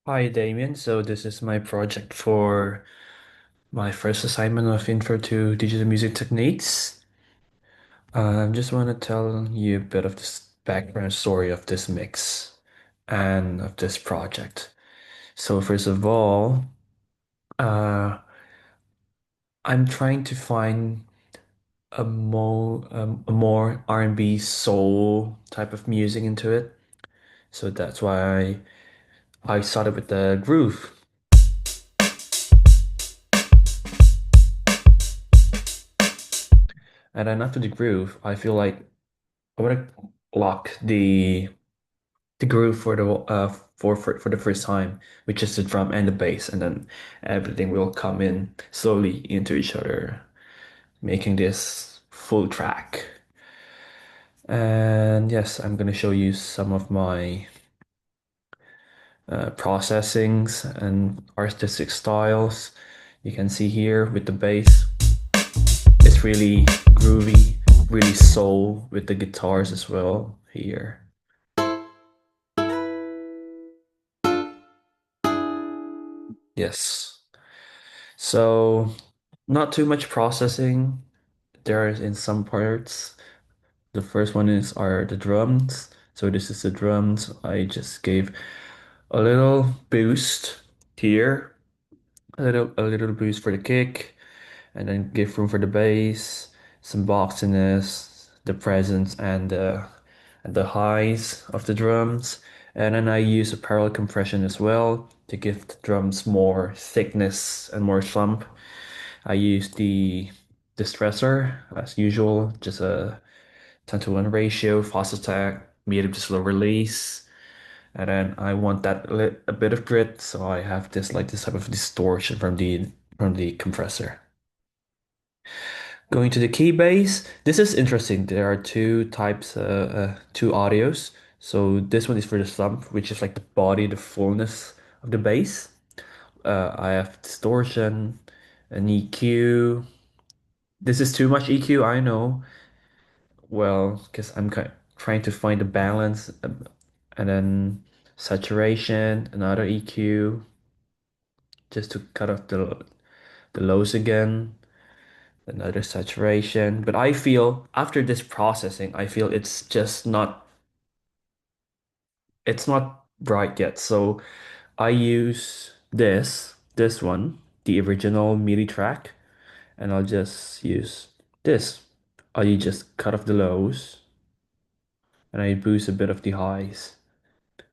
Hi, Damien. So this is my project for my first assignment of Intro to Digital Music Techniques. I just want to tell you a bit of this background story of this mix and of this project. So first of all, uh, I'm trying to find a more R&B soul type of music into it. So that's why I started with the groove. And then after the groove, I feel like I want to lock the groove for for the first time, which is the drum and the bass, and then everything will come in slowly into each other, making this full track. And yes, I'm gonna show you some of my processings and artistic styles. You can see here with the bass, it's really groovy, really soul with the guitars as well here. Yes. So not too much processing there is in some parts. The first one are the drums. So this is the drums. I just gave a little boost here, a little boost for the kick, and then give room for the bass, some boxiness, the presence and the highs of the drums. And then I use a parallel compression as well to give the drums more thickness and more thump. I use the distressor as usual, just a 10-to-1 ratio, fast attack, medium to slow release. And then I want a bit of grit, so I have this type of distortion from the compressor. Going to the keybase, this is interesting. There are two types, two audios. So this one is for the thump, which is like the body, the fullness of the bass. I have distortion, an EQ. This is too much EQ, I know. Well, because I'm trying to find a balance, and then saturation, another EQ, just to cut off the lows again, another saturation. But I feel after this processing, I feel it's not bright yet. So I use this one, the original MIDI track, and I'll just use this. I just cut off the lows and I boost a bit of the highs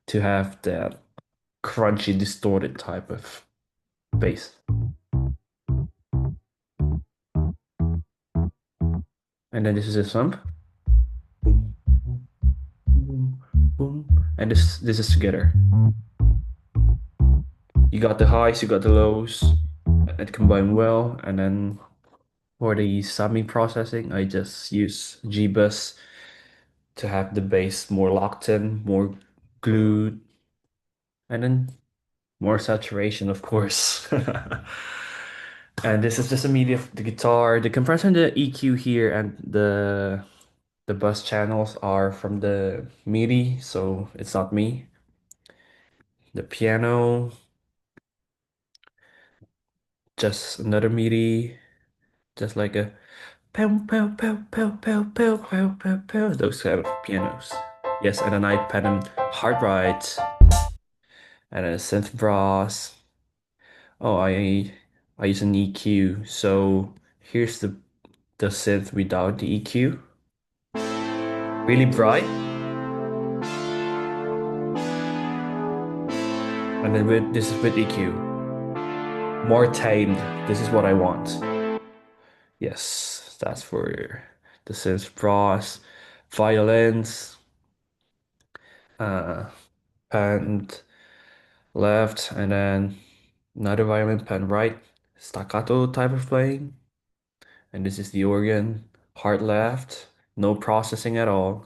to have that crunchy, distorted type of bass. And then this is a thump. Boom, boom, boom, boom. And this is together. You got the highs, you got the lows, and it combined well. And then for the summing processing, I just use G-Bus to have the bass more locked in, more glued, and then more saturation, of course. And this is just a MIDI of the guitar. The compressor and the EQ here and the bus channels are from the MIDI, so it's not me. The piano, just another MIDI, just like a pow pow pow pow pow pow pow pow pow. Those kind of pianos. Yes, and then I pattern hard right and a synth brass. Oh, I use an EQ. So here's the synth without the EQ. Really bright, and then with this is with EQ. More tamed. This is what I want. Yes, that's for the synth brass, violins, uh, pan left, and then another violin pan right, staccato type of playing. And this is the organ, hard left, no processing at all.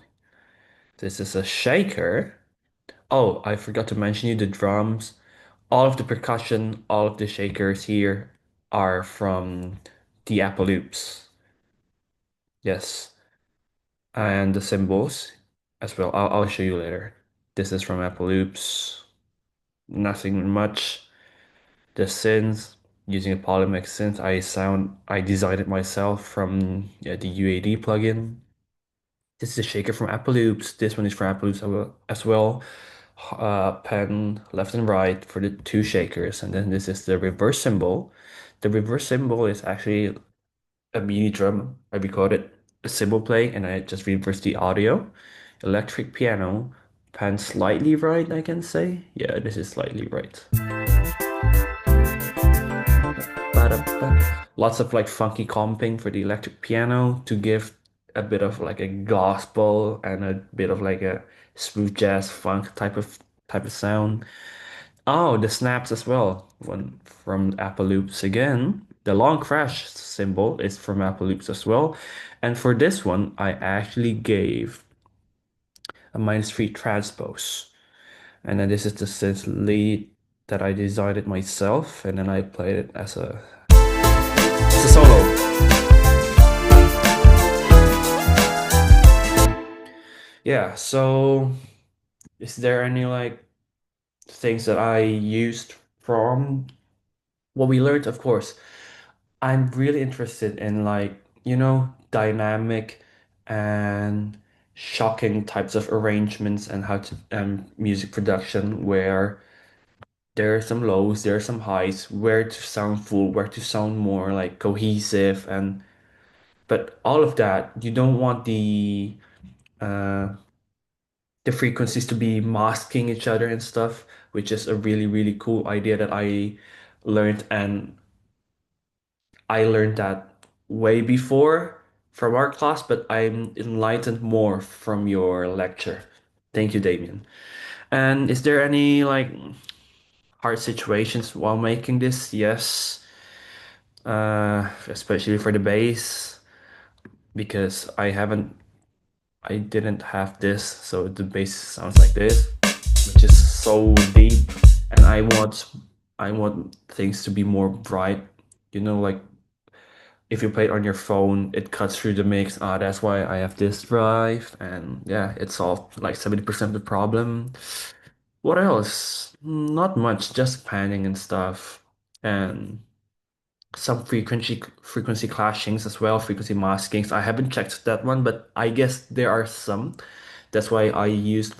This is a shaker. Oh, I forgot to mention you the drums. All of the percussion, all of the shakers here are from the Apple Loops. Yes. And the cymbals as well. I'll show you later. This is from Apple Loops. Nothing much. The synths, using a Polymix synth, I designed it myself from, yeah, the UAD plugin. This is a shaker from Apple Loops. This one is from Apple Loops as well. Pen left and right for the two shakers, and then this is the reverse cymbal. The reverse cymbal is actually a mini drum. I recorded a cymbal playing, and I just reversed the audio. Electric piano, pan slightly right, I can say. Yeah, this is slightly right. Ba-da-ba. Lots of like funky comping for the electric piano to give a bit of like a gospel and a bit of like a smooth jazz funk type of sound. Oh, the snaps as well. One from Apple Loops again. The long crash symbol is from Apple Loops as well. And for this one, I actually gave a -3 transpose. And then this is the synth lead that I designed it myself, and then I played it as a solo. Yeah, so is there any like things that I used from what we learned? Of course, I'm really interested in like, dynamic and shocking types of arrangements and how to music production where there are some lows, there are some highs, where to sound full, where to sound more like cohesive and but all of that, you don't want uh the frequencies to be masking each other and stuff, which is a really, really cool idea that I learned. And I learned that way before from our class, but I'm enlightened more from your lecture. Thank you, Damien. And is there any like hard situations while making this? Yes, especially for the bass, because I didn't have this, so the bass sounds like this, which is so deep, and I want things to be more bright. Like if you play it on your phone, it cuts through the mix. That's why I have this drive, and yeah, it solved like 70% of the problem. What else? Not much, just panning and stuff, and some frequency clashings as well, frequency maskings. I haven't checked that one, but I guess there are some. That's why I used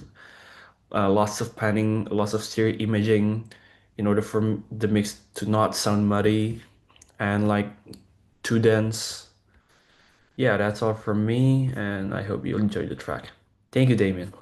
lots of panning, lots of stereo imaging in order for the mix to not sound muddy and like too dense. Yeah, that's all from me, and I hope you enjoyed the track. Thank you, Damien.